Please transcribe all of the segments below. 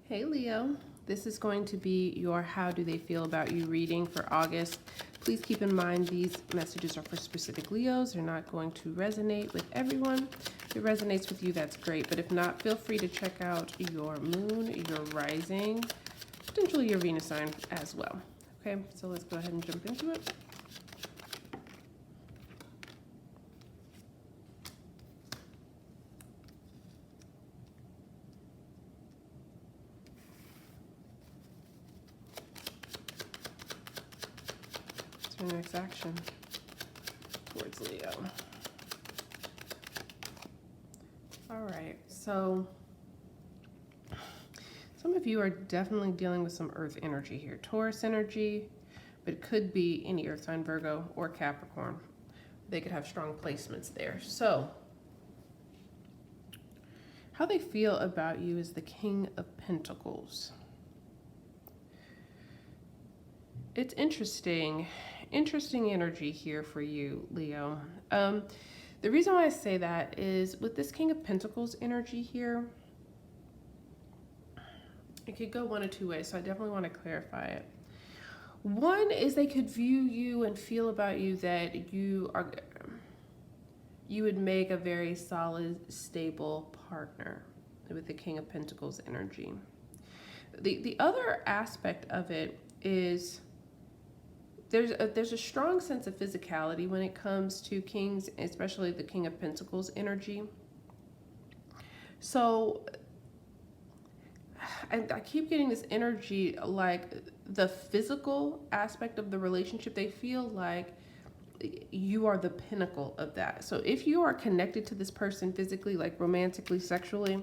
Hey Leo, this is going to be your how do they feel about you reading for August. Please keep in mind these messages are for specific Leos. They're not going to resonate with everyone. If it resonates with you, that's great. But if not, feel free to check out your moon, your rising, potentially your Venus sign as well. Okay, so let's go ahead and jump into it. Your next action towards Leo. All right, so some of you are definitely dealing with some earth energy here. Taurus energy, but it could be any earth sign, Virgo or Capricorn. They could have strong placements there. So how they feel about you is the King of Pentacles. It's interesting energy here for you, Leo. The reason why I say that is with this King of Pentacles energy here, it could go one of two ways, so I definitely want to clarify it. One is they could view you and feel about you that you would make a very solid, stable partner with the King of Pentacles energy. The other aspect of it is there's a strong sense of physicality when it comes to kings, especially the King of Pentacles energy. So I keep getting this energy, like the physical aspect of the relationship, they feel like you are the pinnacle of that. So if you are connected to this person physically, like romantically, sexually,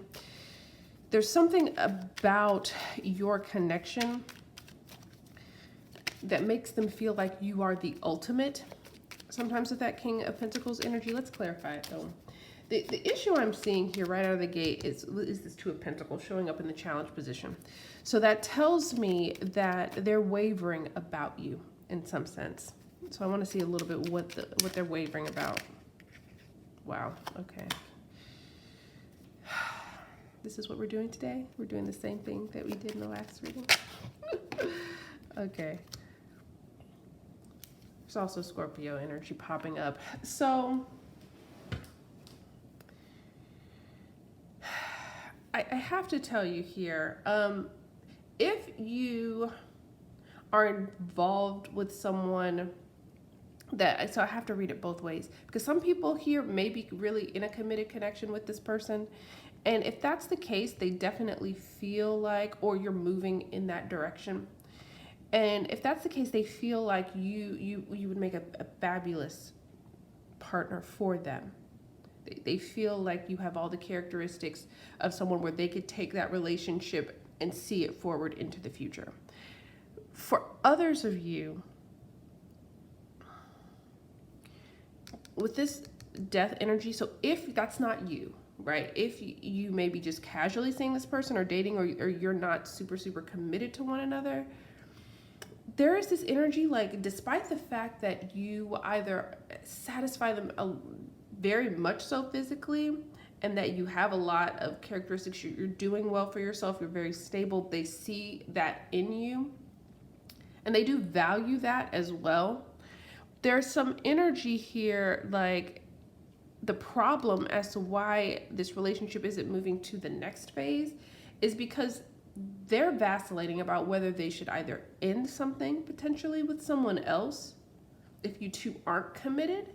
there's something about your connection that makes them feel like you are the ultimate. Sometimes with that King of Pentacles energy, let's clarify it though. The issue I'm seeing here right out of the gate is this Two of Pentacles showing up in the challenge position. So that tells me that they're wavering about you in some sense. So I want to see a little bit what they're wavering about. Wow, okay. This is what we're doing today. We're doing the same thing that we did in the last reading. Okay. There's also Scorpio energy popping up. So I have to tell you here, if you are involved with someone so I have to read it both ways, because some people here may be really in a committed connection with this person. And if that's the case, they definitely feel like, or you're moving in that direction. And if that's the case, they feel like you would make a fabulous partner for them. They feel like you have all the characteristics of someone where they could take that relationship and see it forward into the future. For others of you, with this death energy, so if that's not you, right? If you may be just casually seeing this person or dating, or you're not super committed to one another, there is this energy, like, despite the fact that you either satisfy them very much so physically, and that you have a lot of characteristics, you're doing well for yourself, you're very stable, they see that in you, and they do value that as well. There's some energy here, like the problem as to why this relationship isn't moving to the next phase is because they're vacillating about whether they should either end something potentially with someone else if you two aren't committed,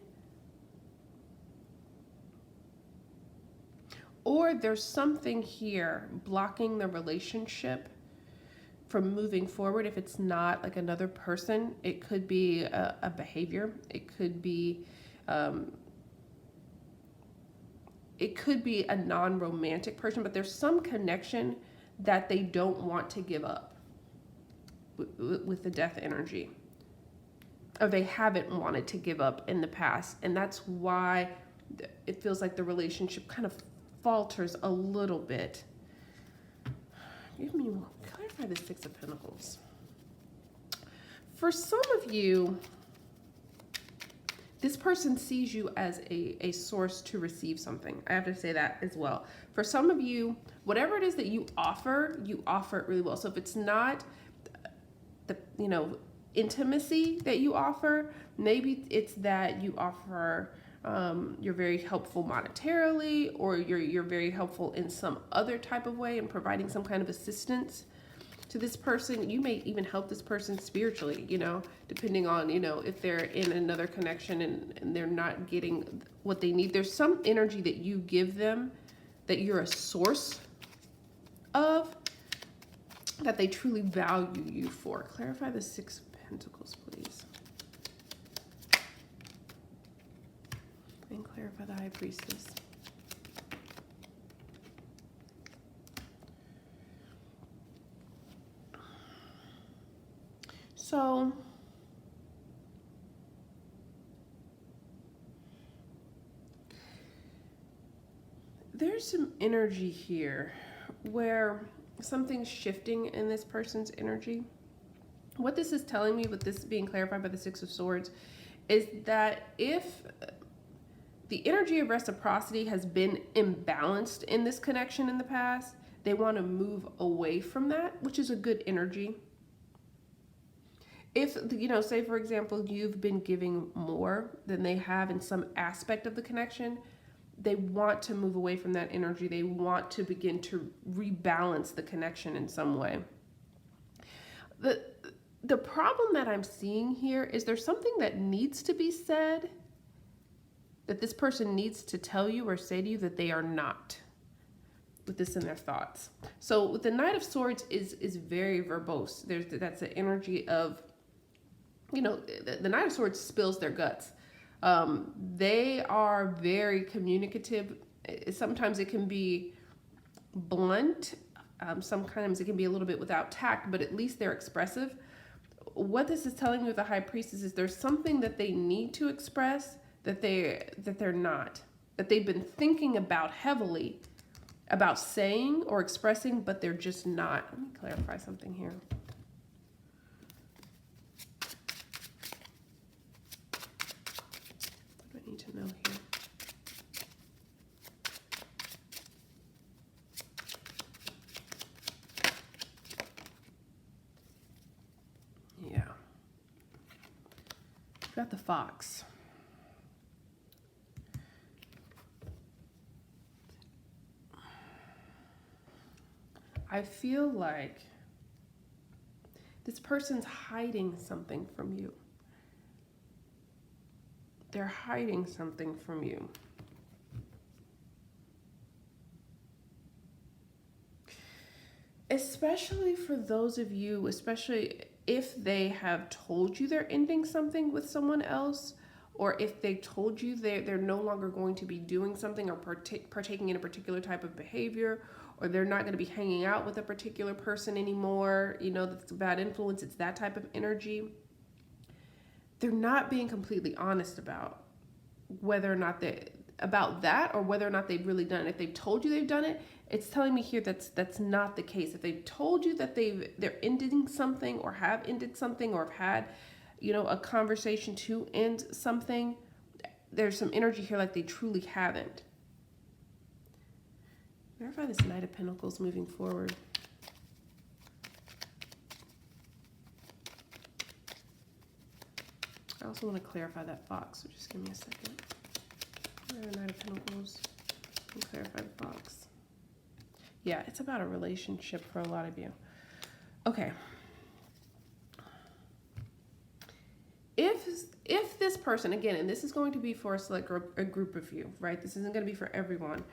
or there's something here blocking the relationship from moving forward. If it's not like another person, it could be a behavior, it could be a non-romantic person, but there's some connection that they don't want to give up with the death energy, or they haven't wanted to give up in the past, and that's why it feels like the relationship kind of falters a little bit. Give me more. Clarify the Six of Pentacles. For some of you, this person sees you as a source to receive something. I have to say that as well. For some of you, whatever it is that you offer it really well. So if it's not the, intimacy that you offer, maybe it's that you offer, you're very helpful monetarily, or you're very helpful in some other type of way and providing some kind of assistance to this person. You may even help this person spiritually, depending on, if they're in another connection and they're not getting what they need. There's some energy that you give them that you're a source of, that they truly value you for. Clarify the Six of Pentacles, please. And clarify the High Priestess. So, there's some energy here where something's shifting in this person's energy. What this is telling me, with this being clarified by the Six of Swords, is that if the energy of reciprocity has been imbalanced in this connection in the past, they want to move away from that, which is a good energy. If, say for example, you've been giving more than they have in some aspect of the connection, they want to move away from that energy. They want to begin to rebalance the connection in some way. The problem that I'm seeing here is there's something that needs to be said, that this person needs to tell you or say to you that they are not, with this in their thoughts. So with the Knight of Swords is very verbose. That's the energy of, the Knight of Swords spills their guts. They are very communicative. Sometimes it can be blunt. Sometimes it can be a little bit without tact, but at least they're expressive. What this is telling me with the High Priestess is there's something that they need to express that they're not, that they've been thinking about heavily about saying or expressing, but they're just not. Let me clarify something here. What do I need to know here? Yeah. Got the Fox. I feel like this person's hiding something from you. They're hiding something from you. Especially for those of you, especially if they have told you they're ending something with someone else, or if they told you they're no longer going to be doing something or partaking in a particular type of behavior, or they're not going to be hanging out with a particular person anymore, that's a bad influence. It's that type of energy. They're not being completely honest about whether or not about that, or whether or not they've really done it. If they've told you they've done it, it's telling me here that's not the case. If they've told you that they're ending something, or have ended something, or have had, a conversation to end something, there's some energy here like they truly haven't. Verify this Knight of Pentacles moving forward. I also want to clarify that Fox, so just give me a second. Knight of Pentacles, and clarify the Fox. Yeah, it's about a relationship for a lot of you. Okay. If this person, again, and this is going to be for a group of you, right? This isn't going to be for everyone.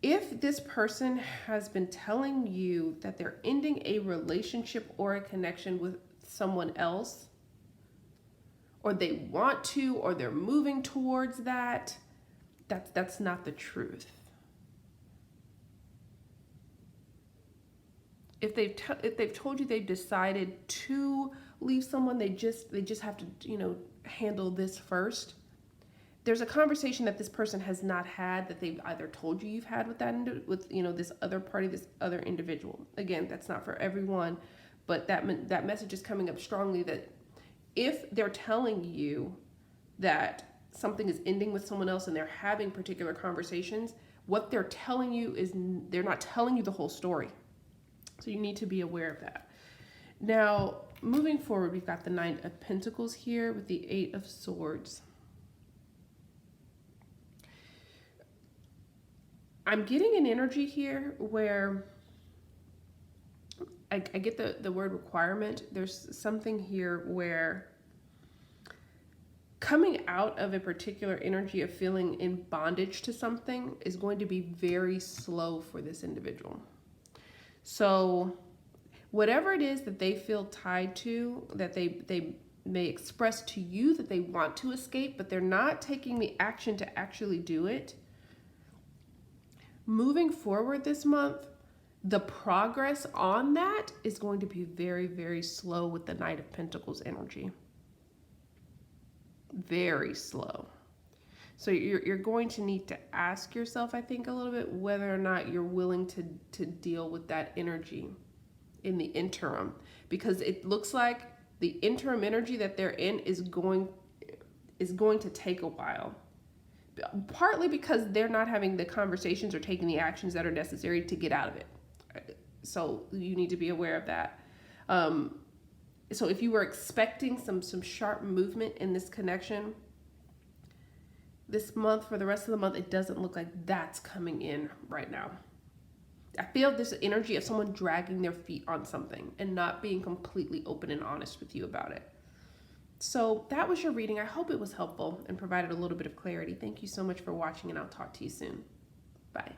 If this person has been telling you that they're ending a relationship or a connection with someone else, or they want to, or they're moving towards that's not the truth. If they've told you they've decided to leave someone, they just have to, handle this first. There's a conversation that this person has not had, that they've either told you you've had with this other party, this other individual. Again, that's not for everyone, but that message is coming up strongly, that if they're telling you that something is ending with someone else and they're having particular conversations, what they're telling you is they're not telling you the whole story. So you need to be aware of that. Now, moving forward, we've got the Nine of Pentacles here with the Eight of Swords. I'm getting an energy here where I get the word requirement. There's something here where coming out of a particular energy of feeling in bondage to something is going to be very slow for this individual. So whatever it is that they feel tied to, that they may express to you that they want to escape, but they're not taking the action to actually do it, moving forward this month, the progress on that is going to be very, very slow with the Knight of Pentacles energy. Very slow. So you're going to need to ask yourself, I think, a little bit whether or not you're willing to deal with that energy in the interim, because it looks like the interim energy that they're in is going to take a while. Partly because they're not having the conversations or taking the actions that are necessary to get out of it. So you need to be aware of that. So if you were expecting some sharp movement in this connection this month, for the rest of the month, it doesn't look like that's coming in right now. I feel this energy of someone dragging their feet on something and not being completely open and honest with you about it. So that was your reading. I hope it was helpful and provided a little bit of clarity. Thank you so much for watching, and I'll talk to you soon. Bye.